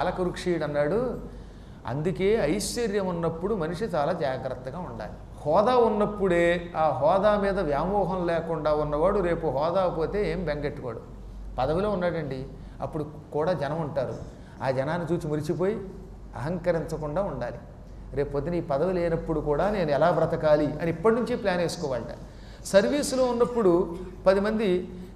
కాలకృక్షీయుడు అన్నాడు, అందుకే ఐశ్వర్యం ఉన్నప్పుడు మనిషి చాలా జాగ్రత్తగా ఉండాలి. హోదా ఉన్నప్పుడే ఆ హోదా మీద వ్యామోహం లేకుండా ఉన్నవాడు రేపు హోదా పోతే ఏం బెంగెట్టుకోడు. పదవిలో ఉన్నాడండి, అప్పుడు కూడా జనం ఉంటారు. ఆ జనాన్ని చూసి మురిసిపోయి అహంకరించకుండా ఉండాలి. రేపు పొద్దున ఈ పదవి లేనప్పుడు కూడా నేను ఎలా బ్రతకాలి అని ఇప్పటి నుంచి ప్లాన్ వేసుకోవాలట. సర్వీసులో ఉన్నప్పుడు 10 మంది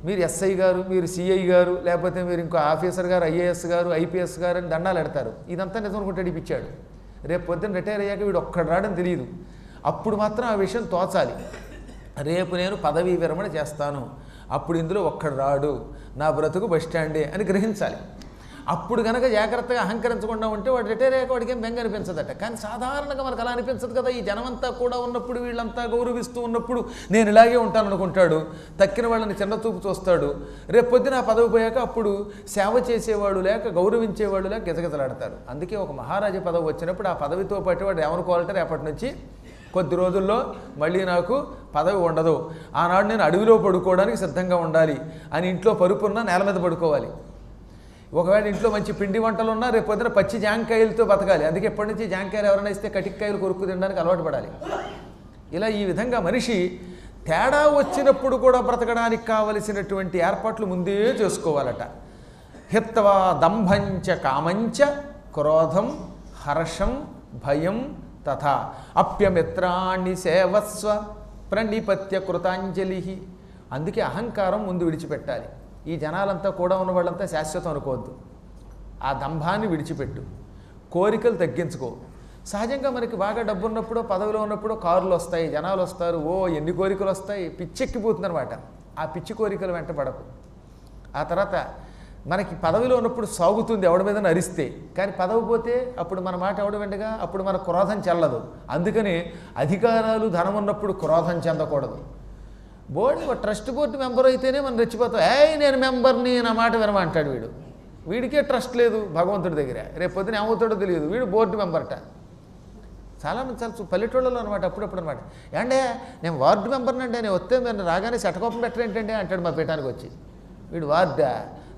మీరు ఎస్ఐ గారు, మీరు సిఐ గారు, లేకపోతే మీరు ఇంకో ఆఫీసర్ గారు, ఐఏఎస్ గారు, ఐపీఎస్ గారు అని దండాలు ఎడతారు. ఇదంతా నిజం అనుకుంటాడు ఇప్పించాడు. రేపు పొద్దున్న రిటైర్ అయ్యాక వీడు ఒక్కడు రావడం తెలియదు. అప్పుడు మాత్రం ఆ విషయం తోచాలి. రేపు నేను పదవీ విరమణ చేస్తాను, అప్పుడు ఇందులో ఒక్కడు రాడు, నా బ్రతుకు బస్టాండే అని గ్రహించాలి. అప్పుడు కనుక జాగ్రత్తగా అహంకరించకుండా ఉంటే వాడు రిటైర్ అయ్యాక వాడికి ఏం బెంగ అనిపించదట. కానీ సాధారణంగా మనకు అలా అనిపించదు కదా. ఈ జనమంతా కూడా ఉన్నప్పుడు, వీళ్ళంతా గౌరవిస్తూ ఉన్నప్పుడు నేను ఇలాగే ఉంటాను అనుకుంటాడు. తక్కిన వాళ్ళని చిన్న చూపు చూస్తాడు. రేపు పొద్దున ఆ పదవి పోయాక అప్పుడు సేవ చేసేవాడు లేక, గౌరవించేవాడు లేక గిజగిజలాడతారు. అందుకే ఒక మహారాజా పదవి వచ్చినప్పుడు ఆ పదవితో పాటు వాడు ఏమనుకోవాలంటే, రేపటి నుంచి కొద్ది రోజుల్లో మళ్ళీ నాకు పదవి ఉండదు, ఆనాడు నేను అడవిలో పడుకోవడానికి సిద్ధంగా ఉండాలి అని ఇంట్లో పరుపున్నా నేల మీద పడుకోవాలి. ఒకవేళ ఇంట్లో మంచి పిండి వంటలు ఉన్నా రేపు పొద్దున పచ్చి జాంకాయలతో బతకాలి. అందుకే ఎప్పటి నుంచి జాంకాయలు ఎవరైనా ఇస్తే కటిక్కాయలు కొరుక్కు తినడానికి అలవాటు పడాలి. ఇలా ఈ విధంగా మనిషి తేడా వచ్చినప్పుడు కూడా బ్రతకడానికి కావలసినటువంటి ఏర్పాట్లు ముందే చేసుకోవాలట. హిత్వా దంభంచ కామంచ క్రోధం హర్షం భయం తథా అప్యమిత్రాణి సేవస్వ ప్రణిపత్య కృతాంజలి. అందుకే అహంకారం ముందు విడిచిపెట్టాలి. ఈ జనాలంతా కూడా ఉన్న వాళ్ళంతా శాశ్వతం అనుకోవద్దు. ఆ దంభాన్ని విడిచిపెట్టు, కోరికలు తగ్గించుకో. సహజంగా మనకి బాగా డబ్బు ఉన్నప్పుడు, పదవిలో ఉన్నప్పుడు కారులు వస్తాయి, జనాలు వస్తారు, ఓ ఎన్ని కోరికలు వస్తాయి, పిచ్చెక్కిపోతుంది అనమాట. ఆ పిచ్చి కోరికలు వెంట పడకు. ఆ తర్వాత మనకి పదవిలో ఉన్నప్పుడు సాగుతుంది ఎవడి మీద అరిస్తే, కానీ పదవి పోతే అప్పుడు మన మాట ఎవడు వెంటగా, అప్పుడు మన క్రోధం చెల్లదు. అందుకని అధికారాలు ధనం ఉన్నప్పుడు క్రోధం చెందకూడదు. బోర్డు ట్రస్ట్ బోర్డు మెంబర్ అయితేనే మనం రెచ్చిపోతాం. నేను మెంబర్ని, నా మాట వినమంటాడు వీడు. వీడికే ట్రస్ట్ లేదు భగవంతుడి దగ్గర. రేపు పొద్దున ఏమవుతాడో తెలియదు, వీడు బోర్డు మెంబర్ట. చాలా పల్లెటూళ్ళలో అనమాట అప్పుడప్పుడు అనమాట. ఏంటే నేను వార్డు మెంబర్ని అంటే, నేను వస్తే మీరు రాగానే శటకోపం పెట్టరేంటంటే అంటాడు మా పీఠానికి వచ్చి. వీడు వార్డా,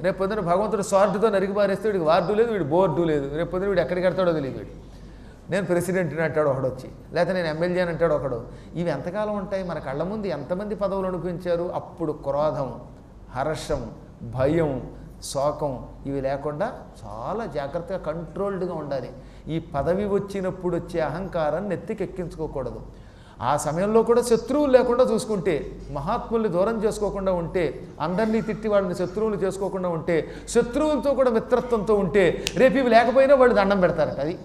రేపు పొద్దున భగవంతుడు స్వార్డుతో నరికి పారేస్తే వీడికి వార్డు లేదు, వీడు బోర్డు లేదు. రేపు పొద్దున వీడు ఎక్కడికి వెళ్తాడో తెలియదు. వీడు నేను ప్రెసిడెంట్ని అంటాడు ఒకడు వచ్చి, లేకపోతే నేను ఎమ్మెల్యే అని అంటాడు ఒకడు. ఇవి ఎంతకాలం ఉంటాయి? మన కళ్ళ ముందు ఎంతమంది పదవులు అనిపించారు. అప్పుడు క్రోధం, హర్షం, భయం, శోకం ఇవి లేకుండా చాలా జాగ్రత్తగా కంట్రోల్డ్గా ఉండాలి. ఈ పదవి వచ్చినప్పుడు వచ్చే అహంకారాన్ని నెత్తికెక్కించుకోకూడదు. ఆ సమయంలో కూడా శత్రువులు లేకుండా చూసుకుంటే, మహాత్ముల్ని దూరం చేసుకోకుండా ఉంటే, అందరినీ తిట్టి వాళ్ళని శత్రువులు చేసుకోకుండా ఉంటే, శత్రువులతో కూడా మిత్రత్వంతో ఉంటే, రేపు ఇవి లేకపోయినా వాళ్ళు దండం పెడతారట. అది